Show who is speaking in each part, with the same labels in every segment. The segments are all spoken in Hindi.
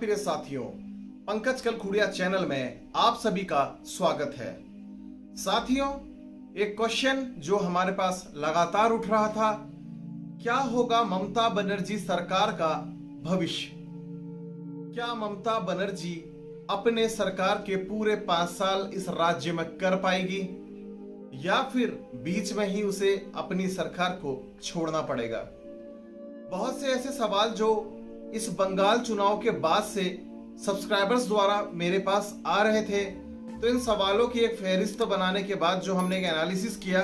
Speaker 1: प्रिय साथियों, पंकज कलखुड़िया चैनल में आप सभी का स्वागत है। साथियों, एक क्वेश्चन जो हमारे पास लगातार उठ रहा था, क्या होगा ममता बनर्जी सरकार का भविष्य? क्या ममता बनर्जी अपने सरकार के पूरे 5 साल इस राज्य में कर पाएगी या फिर बीच में ही उसे अपनी सरकार को छोड़ना पड़ेगा? बहुत से ऐसे सवाल जो इस बंगाल चुनाव के बाद से सब्सक्राइबर्स द्वारा मेरे पास आ रहे थे, तो इन सवालों की एक फहरिस्त बनाने के बाद जो हमने एक एनालिसिस किया,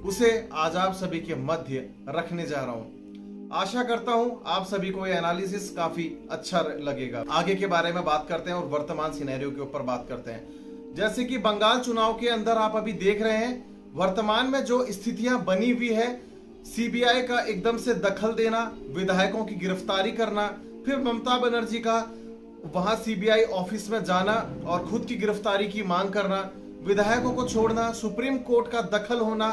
Speaker 1: उसे आज आप सभी के मध्य रखने जा रहा हूं। आशा करता हूं आप सभी को ये एनालिसिस काफी अच्छा लगेगा। आगे के बारे में बात करते हैं और वर्तमान सिनेरियो के ऊपर बात करते हैं। जैसे कि बंगाल चुनाव के अंदर आप अभी देख रहे हैं, वर्तमान में जो स्थितियां बनी हुई है, सीबीआई का एकदम से दखल देना, विधायकों की गिरफ्तारी करना, फिर ममता बनर्जी का वहां सीबीआई ऑफिस में जाना और खुद की गिरफ्तारी की मांग करना, विधायकों को छोड़ना, सुप्रीम कोर्ट का दखल होना,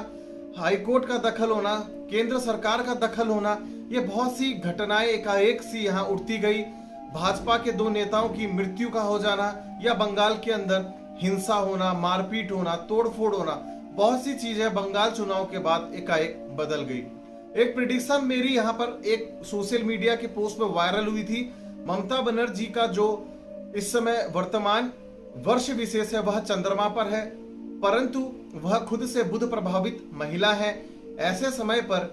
Speaker 1: हाई कोर्ट का दखल होना, केंद्र सरकार का दखल होना, ये बहुत सी घटनाएं एकाएक सी यहाँ उठती गई। भाजपा के 2 नेताओं की मृत्यु का हो जाना या बंगाल के अंदर हिंसा होना, मारपीट होना, तोड़फोड़ होना, बहुत सी चीजें बंगाल चुनाव के बाद एकाएक बदल गई। एक प्रिडिक्शन मेरी यहाँ पर एक सोशल मीडिया के पोस्ट में वायरल हुई थी। ममता बनर्जी का जो इस समय वर्तमान वर्ष विशेष है वह चंद्रमा पर है, परंतु वह खुद से बुध प्रभावित महिला है। ऐसे समय पर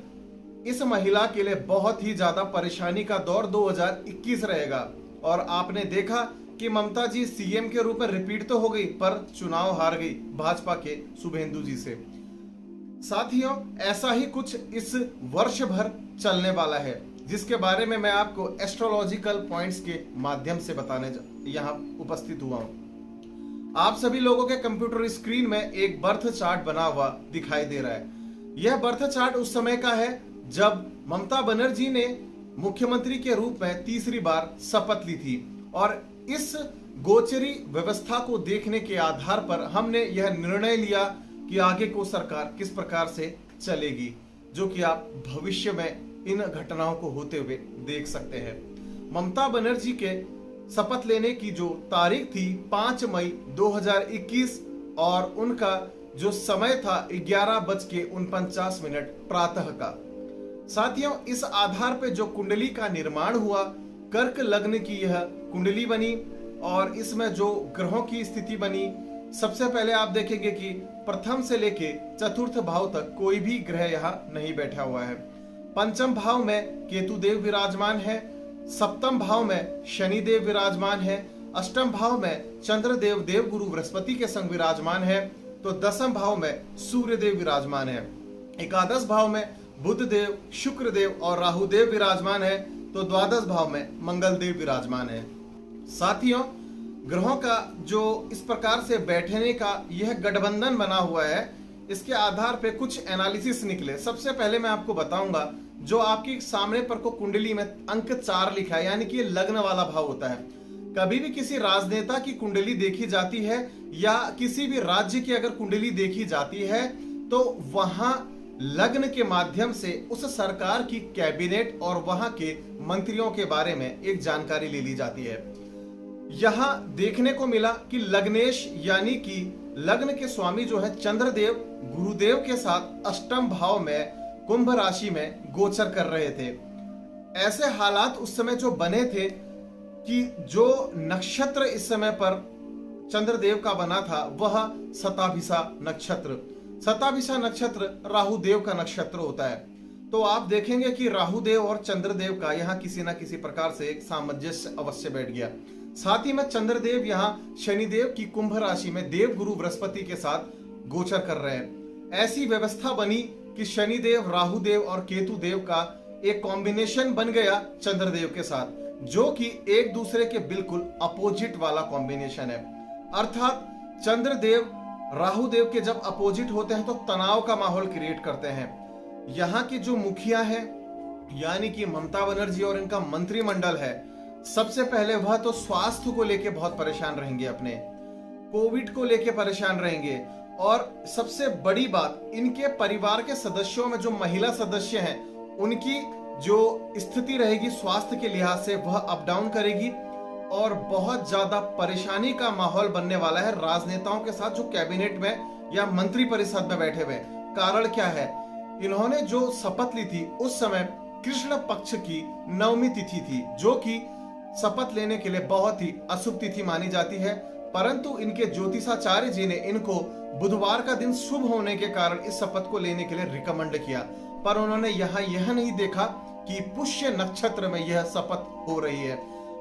Speaker 1: इस महिला के लिए बहुत ही ज्यादा परेशानी का दौर 2021 रहेगा। और आपने देखा कि ममता जी सीएम के रूप में रिपीट तो हो गई, पर चुनाव हार गई भाजपा के शुभेंदु जी से। साथियों, ऐसा ही कुछ इस वर्ष भर चलने वाला है, जिसके बारे में मैं आपको एस्ट्रोलॉजिकल पॉइंट्स के माध्यम से बताने यहाँ उपस्थित हुआ हूं। आप सभी लोगों के कंप्यूटर स्क्रीन में एक बर्थ चार्ट बना हुआ दिखाई दे रहा है। यह बर्थ चार्ट उस समय का है जब ममता बनर्जी ने मुख्यमंत्री के रूप में तीसरी बार शपथ ली थी। और इस गोचरी व्यवस्था को देखने के आधार पर हमने यह निर्णय लिया कि आगे को सरकार किस प्रकार से चलेगी, जो कि आप भविष्य में इन घटनाओं को होते हुए देख सकते हैं। ममता बनर्जी के शपथ लेने की जो तारीख थी 5 मई 2021 और उनका जो समय था 11:49 प्रातः का। साथियों, इस आधार पे जो कुंडली का निर्माण हुआ, कर्क लग्न की यह कुंडली बनी और इसमें जो ग्रहों की स्थिति बनी, सबसे पहले आप देखेंगे कि प्रथम से लेके चतुर्थ भाव तक कोई भी ग्रह यहाँ नहीं बैठा हुआ है। पंचम भाव में केतु देव विराजमान है, सप्तम भाव में शनि देव विराजमान है, अष्टम भाव में चंद्र देव देव गुरु बृहस्पति के संग विराजमान है, तो दसम भाव में सूर्य देव विराजमान है, एकादश भाव में बुध देव, शुक्र देव और राहु देव विराजमान है, तो द्वादश भाव में मंगल देव विराजमान है। साथियों, ग्रहों का जो इस प्रकार से बैठने का यह गठबंधन बना हुआ है, इसके आधार पे कुछ एनालिसिस निकले। सबसे पहले मैं आपको बताऊंगा, जो आपकी सामने पर को कुंडली में अंक 4 लिखा है, यानी कि लग्न वाला भाव होता है। कभी भी किसी राजनेता की कुंडली देखी जाती है या किसी भी राज्य की अगर कुंडली देखी जाती है, तो वहां लग्न के माध्यम से उस सरकार की कैबिनेट और वहां के मंत्रियों के बारे में एक जानकारी ले ली जाती है। यहां देखने को मिला कि लग्नेश यानी कि लग्न के स्वामी जो है चंद्रदेव गुरुदेव के साथ अष्टम भाव में कुंभ राशि में गोचर कर रहे थे। ऐसे हालात उस समय जो बने थे कि जो नक्षत्र इस समय पर चंद्रदेव का बना था वह शताभिषा नक्षत्र। शताभिषा नक्षत्र राहुदेव का नक्षत्र होता है। तो आप देखेंगे कि राहुदेव और चंद्रदेव का यहाँ किसी ना किसी प्रकार से एक सामंजस्य अवश्य बैठ गया। साथ ही में चंद्रदेव यहाँ शनिदेव की कुंभ राशि में देव गुरु बृहस्पति के साथ गोचर कर रहे हैं। ऐसी व्यवस्था बनी कि शनिदेव, राहुदेव और केतु देव का एक कॉम्बिनेशन बन गया चंद्रदेव के साथ, जो कि एक दूसरे के बिल्कुल अपोजिट वाला कॉम्बिनेशन है। अर्थात चंद्रदेव राहुदेव के जब अपोजिट होते हैं तो तनाव का माहौल क्रिएट करते हैं। यहाँ की जो मुखिया है यानी कि ममता बनर्जी और इनका मंत्रिमंडल है, सबसे पहले वह तो स्वास्थ्य को लेके बहुत परेशान रहेंगे, अपने कोविड को लेके परेशान रहेंगे। और सबसे बड़ी बात, इनके परिवार के सदस्यों में जो महिला सदस्य हैं उनकी जो स्थिति रहेगी स्वास्थ्य के लिहाज से वह अप डाउन करेगी। और बहुत ज्यादा परेशानी का माहौल बनने वाला है राजनेताओं के साथ जो कैबिनेट में या मंत्री परिषद में बैठे हुए। कारण क्या है, इन्होंने जो शपथ ली थी उस समय कृष्ण पक्ष की नवमी तिथि थी, जो कि शपथ लेने के लिए बहुत ही अशुभ तिथि मानी जाती है। परंतु इनके ज्योतिषाचार्य जी ने इनको बुधवार का दिन शुभ होने के कारण इस शपथ को लेने के लिए रिकमेंड किया, पर उन्होंने यहाँ यह नहीं देखा कि पुष्य नक्षत्र में यह शपथ हो रही है।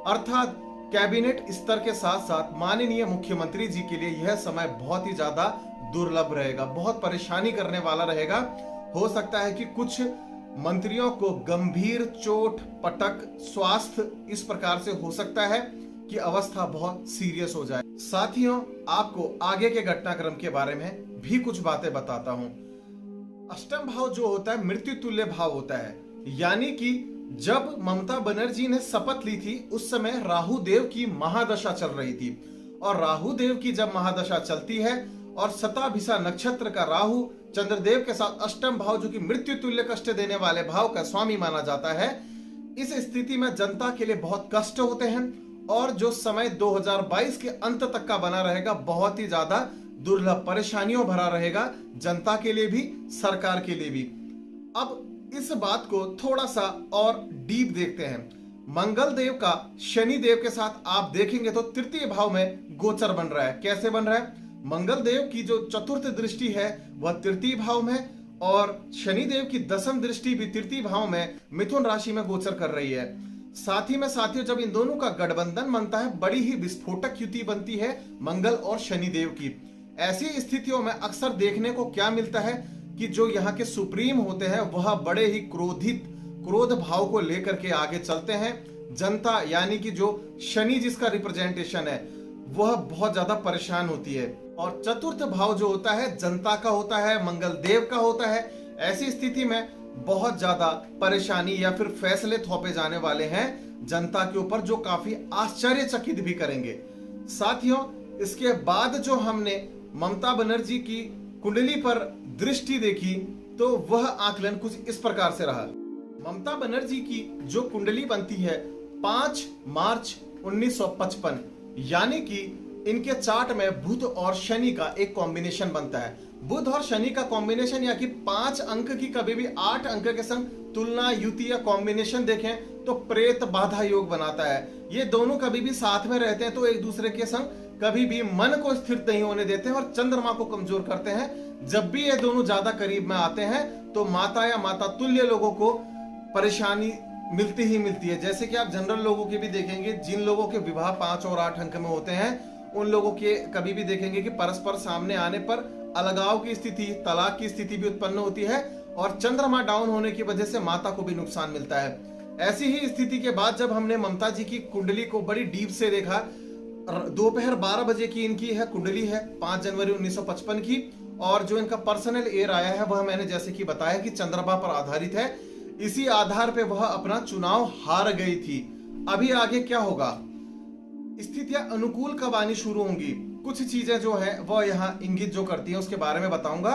Speaker 1: अर्थात कैबिनेट स्तर के साथ साथ माननीय मुख्यमंत्री जी के लिए यह समय बहुत ही ज्यादा दुर्लभ रहेगा, बहुत परेशानी करने वाला रहेगा। हो सकता है कि कुछ मंत्रियों को गंभीर चोट पटक स्वास्थ्य इस प्रकार से हो सकता है कि अवस्था बहुत सीरियस हो जाए। साथियों, आपको आगे के घटनाक्रम के बारे में भी कुछ बातें बताता हूं। अष्टम भाव जो होता है मृत्यु तुल्य भाव होता है, यानी कि जब ममता बनर्जी ने शपथ ली थी उस समय राहु देव की महादशा चल रही थी, और राहु देव की जब महादशा चलती है और शताभिषा नक्षत्र का राहु चंद्रदेव के साथ अष्टम भाव जो कि मृत्यु तुल्य कष्ट देने वाले भाव का स्वामी माना जाता है, इस स्थिति में जनता के लिए बहुत कष्ट होते हैं और जो समय 2022 के अंत तक का बना रहेगा बहुत ही ज्यादा दुर्लभ परेशानियों भरा रहेगा, जनता के लिए भी सरकार के लिए भी। अब इस बात को थोड़ा सा और डीप देखते हैं। मंगल देव का शनि देव के साथ आप देखेंगे तो तृतीय भाव में गोचर बन रहा है। कैसे बन रहा है, मंगल देव की जो चतुर्थ दृष्टि है वह तृतीय भाव में, और शनि देव की दसम दृष्टि भी तृतीय भाव में मिथुन राशि में गोचर कर रही है। साथ ही में साथियों, जब इन दोनों का गठबंधन बनता है बड़ी ही विस्फोटक युति बनती है मंगल और शनि देव की। ऐसी स्थितियों में अक्सर देखने को क्या मिलता है कि जो यहाँ के सुप्रीम होते हैं वह बड़े ही क्रोध भाव को लेकर के आगे चलते हैं। जनता यानी कि जो शनि जिसका रिप्रेजेंटेशन है वह बहुत ज्यादा परेशान होती है, और चतुर्थ भाव जो होता है जनता का होता है, मंगल देव का होता है। ऐसी स्थिति में बहुत ज्यादा परेशानी या फिर फैसले थोपे जाने वाले हैं जनता के ऊपर, जो काफी आश्चर्यचकित भी करेंगे। साथियों, इसके बाद जो हमने ममता बनर्जी की कुंडली पर दृष्टि देखी तो वह आकलन कुछ इस प्रकार से रहा। ममता बनर्जी की जो कुंडली बनती है 5 मार्च 1955, यानी कि इनके चार्ट में बुध और शनि का एक कॉम्बिनेशन बनता है। बुध और शनि का कॉम्बिनेशन या कि 5 अंक की कभी भी 8 अंक के संग तुलना युति या कॉम्बिनेशन देखें तो प्रेत बाधा योग बनाता है। ये दोनों कभी भी साथ में रहते हैं तो एक दूसरे के संग कभी भी मन को स्थिर नहीं होने देते हैं और चंद्रमा को कमजोर करते हैं। जब भी ये दोनों ज्यादा करीब में आते हैं तो माता या माता तुल्य लोगों को परेशानी मिलती ही मिलती है। जैसे कि आप जनरल लोगों के भी देखेंगे, जिन लोगों के विवाह 5 और 8 अंक में होते हैं उन लोगों के कभी भी देखेंगे कि परस्पर सामने आने पर अलगाव की स्थिति, तलाक की स्थिति भी उत्पन्न होती है, और चंद्रमा डाउन होने की वजह से माता को भी नुकसान मिलता है। ऐसी ही स्थिति के बाद जब हमने ममता जी की कुंडली को बड़ी डीप से देखा, दोपहर 12 बजे की इनकी है कुंडली है 5 जनवरी 1955 की, और जो इनका पर्सनल एयर आया है वह मैंने जैसे कि बताया कि चंद्रमा पर आधारित है। इसी आधार पे वह अपना चुनाव हार गई थी। अभी आगे क्या होगा, स्थितियां अनुकूल कब आनी शुरू होंगी, कुछ चीजें जो है वह यहाँ इंगित जो करती है उसके बारे में बताऊंगा।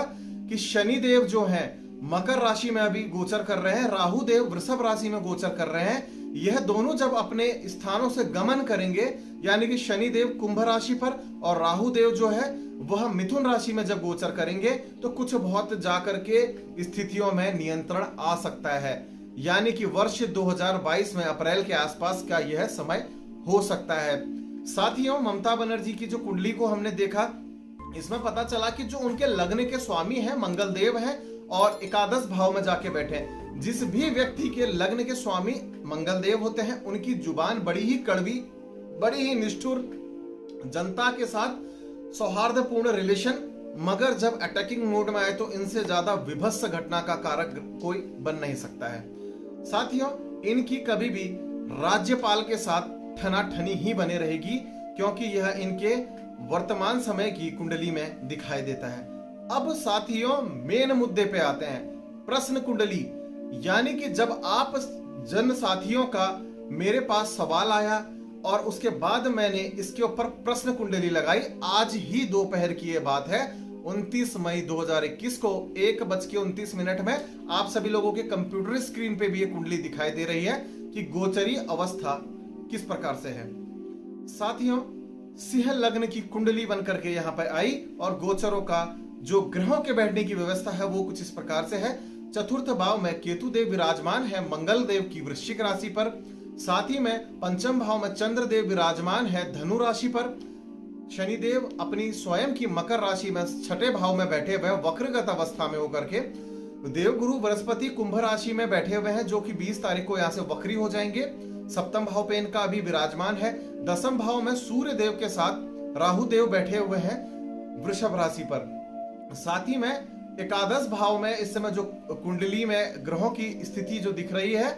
Speaker 1: कि शनि देव जो है मकर राशि में अभी गोचर कर रहे हैं, राहु देव वृषभ राशि में गोचर कर रहे हैं। यह दोनों जब अपने स्थानों से गमन करेंगे, यानी कि शनि देव कुंभ राशि पर और राहु देव जो है वह मिथुन राशि में जब गोचर करेंगे तो कुछ बहुत जाकर के स्थितियों में नियंत्रण आ सकता है। यानी कि वर्ष 2022 में अप्रैल के आसपास का यह समय हो सकता है। साथियों, ममता बनर्जी की जो कुंडली को हमने देखा, इसमें पता चला कि जो उनके लग्न के स्वामी हैं मंगल देव हैं और एकादश भाव में जाके बैठे हैं। जिस भी व्यक्ति के लग्न के स्वामी मंगल देव होते हैं उनकी जुबान बड़ी ही कड़वी, बड़ी ही निष्ठुर, जनता के साथ सौहार्दपूर्ण रिलेशन, मगर जब अटैकिंग मोड में आए तो इनसे ज्यादा विभत्स घटना का कारक कोई बन नहीं सकता है। साथियों, इनकी कभी भी राज्यपाल के साथ ठनाठनी ही बने रहेगी, क्योंकि यह इनके वर्तमान समय की कुंडली में दिखाई देता है। अब साथियों, मेन मुद्दे पे आते हैं, प्रश्न कुंडली। यानी कि जब आप जन साथियों का मेरे पास सवाल आया और उसके बाद मैंने इसके ऊपर प्रश्न कुंडली लगाई, आज ही दोपहर की यह बात है, 29 मई 2021 को 1:29 में आप सभी लोगों के कंप्यूटर स्क्रीन पे भी ये कुंडली दिखाई दे रही है कि गोचरी अवस्था किस प्रकार से है। साथियों, सिंह लग्न की कुंडली बनकर के यहाँ पर आई और गोचरों का जो ग्रहों के बैठने की व्यवस्था है वो कुछ इस प्रकार से है। चतुर्थ भाव में केतु देव विराजमान है मंगल देव की वृश्चिक राशि पर। साथ ही में पंचम भाव में चंद्र देव विराजमान है धनु राशि पर। शनिदेव अपनी स्वयं की मकर राशि में छठे भाव में बैठे हुए वक्रगत अवस्था में होकर के। देवगुरु बृहस्पति कुंभ राशि में बैठे हुए हैं जो कि 20 तारीख को यहाँ से वक्री हो जाएंगे। सप्तम भाव पे इनका अभी विराजमान है। दसम भाव में सूर्य देव के साथ राहु देव बैठे हुए हैं वृषभ राशि पर। साथ ही में एकादश भाव में इस समय जो कुंडली में ग्रहों की स्थिति जो दिख रही है,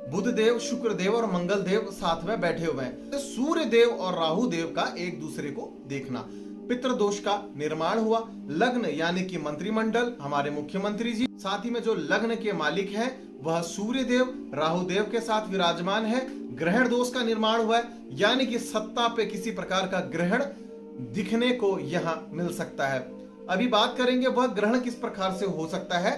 Speaker 1: बुध देव, शुक्र देव और मंगल देव साथ में बैठे हुए हैं। तो सूर्य देव और राहु देव का एक दूसरे को देखना, पितृदोष का निर्माण हुआ। लग्न यानी कि मंत्रिमंडल, हमारे मुख्यमंत्री जी, साथ ही में जो लग्न के मालिक हैं वह सूर्य देव राहु देव के साथ विराजमान है। ग्रहण दोष का निर्माण हुआ है, यानी कि सत्ता पे किसी प्रकार का ग्रहण दिखने को यहाँ मिल सकता है। अभी बात करेंगे वह ग्रहण किस प्रकार से हो सकता है,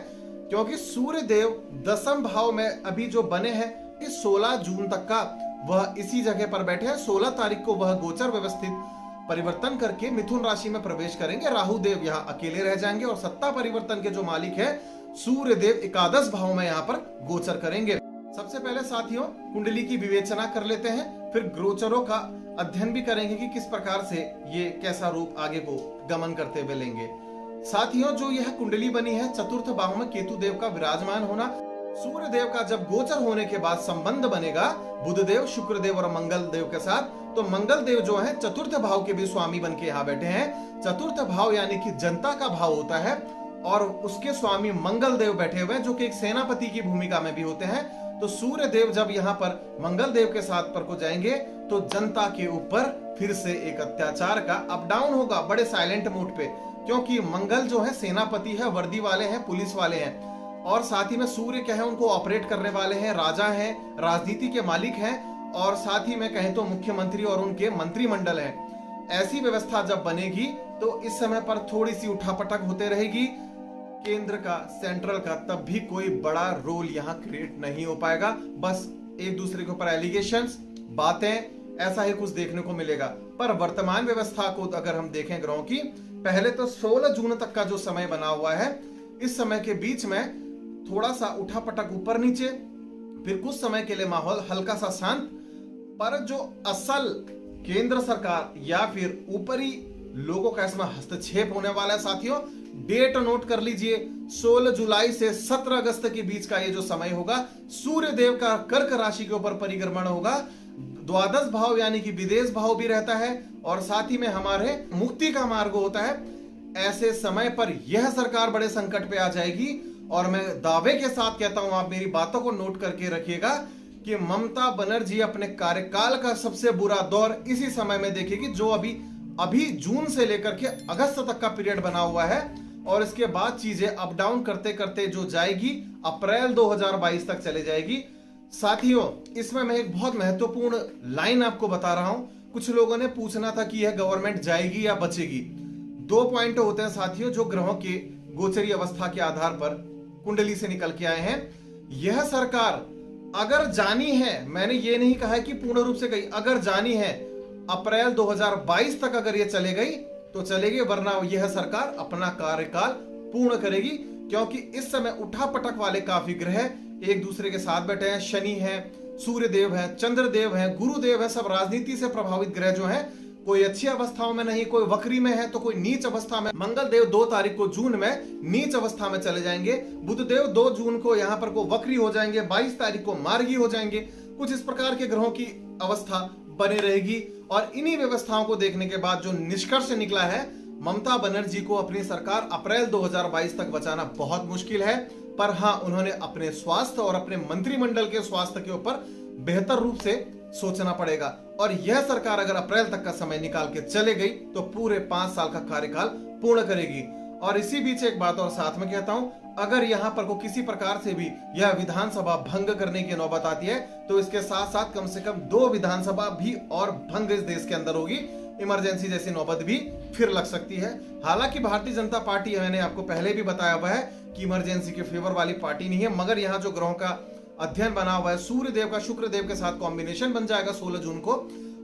Speaker 1: क्योंकि सूर्य देव दसम भाव में अभी जो बने हैं कि 16 जून तक का वह इसी जगह पर बैठे हैं। 16 तारीख को वह गोचर व्यवस्थित परिवर्तन करके मिथुन राशि में प्रवेश करेंगे। राहु देव यहाँ अकेले रह जाएंगे और सत्ता परिवर्तन के जो मालिक है सूर्य देव एकादश भाव में यहाँ पर गोचर करेंगे। सबसे पहले साथियों कुंडली की विवेचना कर लेते हैं, फिर गोचरों का अध्ययन भी करेंगे कि किस प्रकार से ये कैसा रूप आगे को गमन करते हुए लेंगे। साथियों, जो यह कुंडली बनी है, चतुर्थ भाव में केतु देव का विराजमान होना, सूर्य देव का जब गोचर होने के बाद संबंध बनेगा बुध देव, शुक्र देव और मंगल देव के साथ, तो मंगल देव जो है चतुर्थ भाव के भी स्वामी बन के यहाँ बैठे हैं। चतुर्थ भाव यानी कि जनता का भाव होता है और उसके स्वामी मंगल देव बैठे हुए हैं जो कि एक सेनापति की भूमिका में भी होते हैं। तो सूर्य देव जब यहाँ पर मंगल देव के साथ पर को जाएंगे तो जनता के ऊपर फिर से एक अत्याचार का अप डाउन होगा, बड़े साइलेंट मोड पे, क्योंकि मंगल जो है सेनापति है, वर्दी वाले हैं, पुलिस वाले हैं, और साथ ही में सूर्य क्या है उनको ऑपरेट करने वाले हैं, राजा हैं, राजनीति के मालिक हैं, और साथ ही में कहें तो मुख्यमंत्री और उनके मंत्रिमंडल हैं। ऐसी व्यवस्था जब बनेगी तो इस समय पर थोड़ी सी उठापटक होते रहेगी केंद्र का, सेंट्रल का, तब भी कोई बड़ा रोल यहाँ क्रिएट नहीं हो पाएगा। बस एक दूसरे के ऊपर एलिगेशंस, बातें, ऐसा ही कुछ देखने को मिलेगा। पर वर्तमान व्यवस्था को अगर हम देखें ग्रहों की, पहले तो 16 जून तक का जो समय बना हुआ है, इस समय के बीच में थोड़ा सा उठापटक ऊपर नीचे, फिर कुछ समय के लिए माहौल हल्का सा शांत, पर जो असल केंद्र सरकार या फिर ऊपरी लोगों का इसमें हस्तक्षेप होने वाला है। साथियों, डेट नोट कर लीजिए, 16 जुलाई से 17 अगस्त के बीच का ये जो समय होगा, सूर्य देव का कर्क राशि के ऊपर परिक्रमण होगा। द्वादश भाव यानी कि विदेश भाव भी रहता है और साथ ही में हमारे मुक्ति का मार्ग होता है। ऐसे समय पर यह सरकार बड़े संकट पे आ जाएगी और मैं दावे के साथ कहता हूं, आप मेरी बातों को नोट करके रखिएगा कि ममता बनर्जी अपने कार्यकाल का सबसे बुरा दौर इसी समय में देखेगी, जो अभी जून से लेकर के अगस्त तक का पीरियड बना हुआ है, और इसके बाद चीजें अप डाउन करते करते जो जाएगी अप्रैल 2022 तक चले जाएगी। साथियों, इसमें मैं एक बहुत महत्वपूर्ण लाइन आपको बता रहा हूं। कुछ लोगों ने पूछना था कि यह गवर्नमेंट जाएगी या बचेगी। 2 पॉइंट होते हैं साथियों जो ग्रहों की गोचरी अवस्था के आधार पर कुंडली से निकल के आए हैं। यह सरकार अगर जानी है, मैंने ये नहीं कहा है कि पूर्ण रूप से गई, अगर जानी है अप्रैल 2022 तक अगर ये चले गई तो चलेगी, वरना यह सरकार अपना कार्यकाल पूर्ण करेगी, क्योंकि इस समय उठापटक वाले काफी ग्रह एक दूसरे के साथ बैठे हैं। शनि है, सूर्य देव है, चंद्र देव है, गुरुदेव है, सब राजनीति से प्रभावित ग्रह जो हैं, कोई अच्छी अवस्थाओं में नहीं, कोई वक्री में है तो कोई नीच अवस्था में। मंगल देव 2 तारीख को जून में नीच अवस्था में चले जाएंगे। बुध देव 2 जून को यहाँ पर को वक्री हो जाएंगे, 22 तारीख को मार्गी हो जाएंगे। कुछ इस प्रकार के ग्रहों की अवस्था बनी रहेगी और इन्हीं व्यवस्थाओं को देखने के बाद जो निष्कर्ष निकला है, ममता बनर्जी को अपनी सरकार अप्रैल 2022 तक बचाना बहुत मुश्किल है। पर हाँ, उन्होंने अपने स्वास्थ्य और अपने मंत्रिमंडल के स्वास्थ्य के ऊपर बेहतर रूप से सोचना पड़ेगा, और यह सरकार अगर अप्रैल तक का समय निकाल के चले गई तो पूरे 5 साल का कार्यकाल पूर्ण करेगी। और इसी बीच एक बात और साथ में कहता हूं, अगर यहाँ पर को किसी प्रकार से भी यह विधानसभा भंग करने की नौबत आती है तो इसके साथ साथ कम से कम 2 विधानसभा भी और भंग इस देश के अंदर होगी। इमरजेंसी जैसी नौबत भी फिर लग सकती है। हालांकि भारतीय जनता पार्टी, मैंने आपको पहले भी बताया हुआ है कि इमरजेंसी के फेवर वाली पार्टी नहीं है, मगर यहाँ जो ग्रहों का अध्ययन बना हुआ है, सूर्य देव का शुक्र देव के साथ कॉम्बिनेशन बन जाएगा 16 जून को,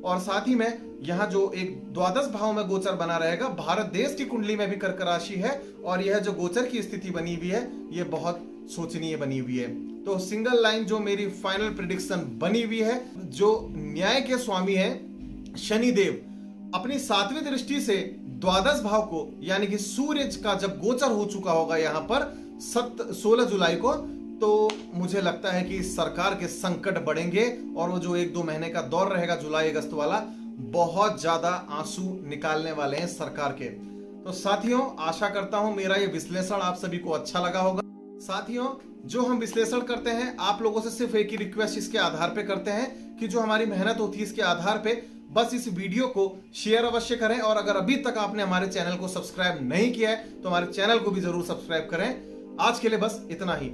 Speaker 1: और साथ ही में यहाँ जो एक द्वादश भाव में गोचर बना रहेगा, भारत देश की कुंडली में भी कर्क राशि है और यह जो गोचर की स्थिति बनी हुई है ये बहुत सोचनीय बनी हुई है। तो सिंगल लाइन जो मेरी फाइनल प्रिडिक्शन बनी हुई है, जो न्याय के स्वामी है शनिदेव अपनी 7वीं दृष्टि से द्वादश भाव को यानी कि सूर्य का जब गोचर हो चुका होगा यहाँ पर 16 जुलाई को, तो मुझे लगता है कि सरकार के संकट बढ़ेंगे और वो जो 1-2 महीने का दौर रहेगा जुलाई अगस्त वाला, बहुत ज्यादा आंसू निकालने वाले हैं सरकार के। तो साथियों, आशा करता हूं मेरा ये विश्लेषण आप सभी को अच्छा लगा होगा। साथियों, जो हम विश्लेषण करते हैं आप लोगों से सिर्फ एक ही रिक्वेस्ट इसके आधार पे करते हैं कि जो हमारी मेहनत होती है इसके आधार पे बस इस वीडियो को शेयर अवश्य करें, और अगर अभी तक आपने हमारे चैनल को सब्सक्राइब नहीं किया है तो हमारे चैनल को भी जरूर सब्सक्राइब करें। आज के लिए बस इतना ही।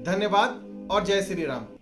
Speaker 1: धन्यवाद और जय श्री राम।